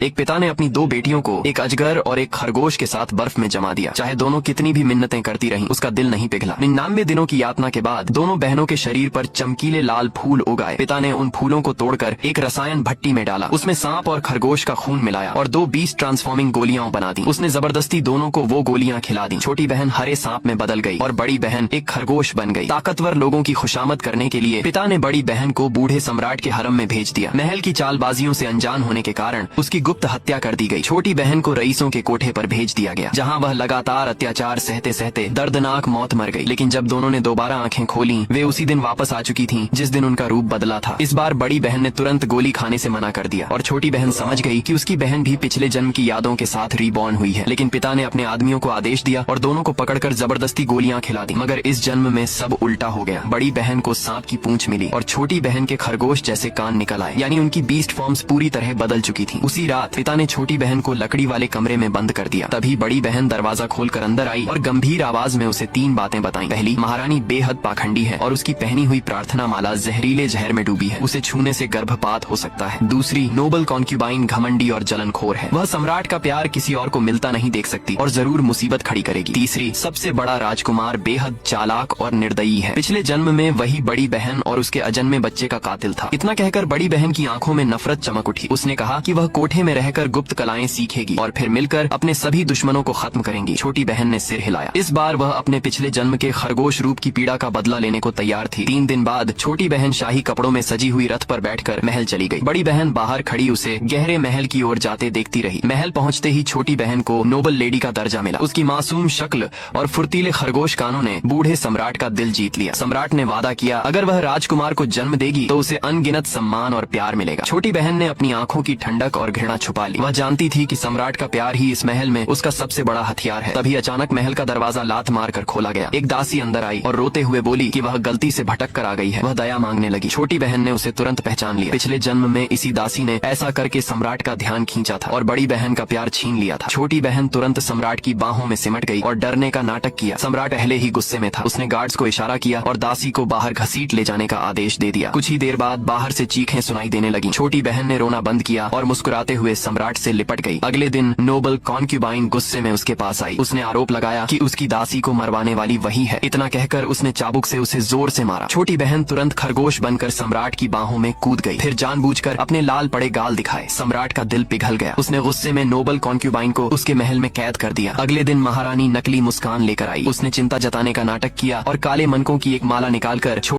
एक पिता ने अपनी दो बेटियों को एक अजगर और एक खरगोश के साथ बर्फ में जमा दिया। चाहे दोनों कितनी भी मिन्नतें करती रहीं, उसका दिल नहीं पिघला। 99 दिनों की यातना के बाद दोनों बहनों के शरीर पर चमकीले लाल फूल उगाए। पिता ने उन फूलों को तोड़कर एक रसायन भट्टी में डाला, उसमें सांप और खरगोश का खून मिलाया और 2 20 ट्रांसफॉर्मिंग गोलियां बना दी। उसने जबरदस्ती दोनों को वो गोलियां खिला दी। छोटी बहन हरे सांप में बदल गई और बड़ी बहन एक खरगोश बन गई। ताकतवर लोगों की खुशामद करने के लिए पिता ने बड़ी बहन को बूढ़े सम्राट के हरम में भेज दिया। महल की चालबाजियों से अनजान होने के कारण उसकी गुप्त हत्या कर दी गई। छोटी बहन को रईसों के कोठे पर भेज दिया गया, जहां वह लगातार अत्याचार सहते सहते दर्दनाक मौत मर गई। लेकिन जब दोनों ने दोबारा आंखें खोली, वे उसी दिन वापस आ चुकी थीं जिस दिन उनका रूप बदला था। इस बार बड़ी बहन ने तुरंत गोली खाने से मना कर दिया और छोटी बहन समझ गई कि उसकी बहन भी पिछले जन्म की यादों के साथ रीबॉर्न हुई है। लेकिन पिता ने अपने आदमियों को आदेश दिया और दोनों को पकड़कर जबरदस्ती गोलियां खिला दी। मगर इस जन्म में सब उल्टा हो गया। बड़ी बहन को सांप की पूंछ मिली और छोटी बहन के खरगोश जैसे कान निकल आए, यानी उनकी बीस्ट फॉर्म्स पूरी तरह बदल चुकी थी। उसी रात पिता ने छोटी बहन को लकड़ी वाले कमरे में बंद कर दिया। तभी बड़ी बहन दरवाजा खोलकर अंदर आई और गंभीर आवाज में उसे 3 बातें बताईं। पहली, महारानी बेहद पाखंडी है और उसकी पहनी हुई प्रार्थना माला जहरीले जहर में डूबी है, उसे छूने से गर्भपात हो सकता है। दूसरी, नोबल कॉन्क्यूबाइन घमंडी और जलनखोर है, वह सम्राट का प्यार किसी और को मिलता नहीं देख सकती और जरूर मुसीबत खड़ी करेगी। तीसरी, सबसे बड़ा राजकुमार बेहद चालाक और निर्दयी है, पिछले जन्म में वही बड़ी बहन और उसके अजन्मे बच्चे का कातिल था। इतना कहकर बड़ी बहन की आंखों में नफरत चमक उठी। उसने कहा कि वह कोठे में रहकर गुप्त कलाएं सीखेगी और फिर मिलकर अपने सभी दुश्मनों को खत्म करेंगी। छोटी बहन ने सिर हिलाया। इस बार वह अपने पिछले जन्म के खरगोश रूप की पीड़ा का बदला लेने को तैयार थी। 3 दिन बाद छोटी बहन शाही कपड़ों में सजी हुई रथ पर बैठकर महल चली गई। बड़ी बहन बाहर खड़ी उसे गहरे महल की ओर जाते देखती रही। महल पहुंचते ही छोटी बहन को नोबल लेडी का दर्जा मिला। उसकी मासूम शक्ल और फुर्तीले खरगोश कानों ने बूढ़े सम्राट का दिल जीत लिया। सम्राट ने वादा किया, अगर वह राजकुमार को जन्म देगी तो उसे अनगिनत सम्मान और प्यार मिलेगा। छोटी बहन ने अपनी आंखों की ठंडक और घृणा छुपा ली। वह जानती थी कि सम्राट का प्यार ही इस महल में उसका सबसे बड़ा हथियार है। तभी अचानक महल का दरवाजा लात मारकर खोला गया। एक दासी अंदर आई और रोते हुए बोली कि वह गलती से भटक कर आ गई है। वह दया मांगने लगी। छोटी बहन ने उसे तुरंत पहचान लिया। पिछले जन्म में इसी दासी ने ऐसा करके सम्राट का ध्यान खींचा था और बड़ी बहन का प्यार छीन लिया था। छोटी बहन तुरंत सम्राट की बाहों में सिमट गई और डरने का नाटक किया। सम्राट पहले ही गुस्से में था। उसने गार्ड्स को इशारा किया और दासी को बाहर घसीट ले जाने का आदेश दे दिया। कुछ ही देर बाद बाहर से चीखें सुनाई देने लगी। छोटी बहन ने रोना बंद किया और मुस्कुराते हुए सम्राट से लिपट गई। अगले दिन नोबल कॉन्क्यूबाइन गुस्से में उसके पास आई। उसने आरोप लगाया कि उसकी दासी को मरवाने वाली वही है। इतना कहकर उसने चाबुक से उसे जोर से मारा। छोटी बहन तुरंत खरगोश बनकर सम्राट की बाहों में कूद गई, फिर जानबूझकर अपने लाल पड़े गाल दिखाए। सम्राट का दिल पिघल गया। उसने गुस्से में नोबल कॉन्क्यूबाइन को उसके महल में कैद कर दिया। अगले दिन महारानी नकली मुस्कान लेकर आई। उसने चिंता जताने का नाटक किया और काले मनकों की एक माला निकालकर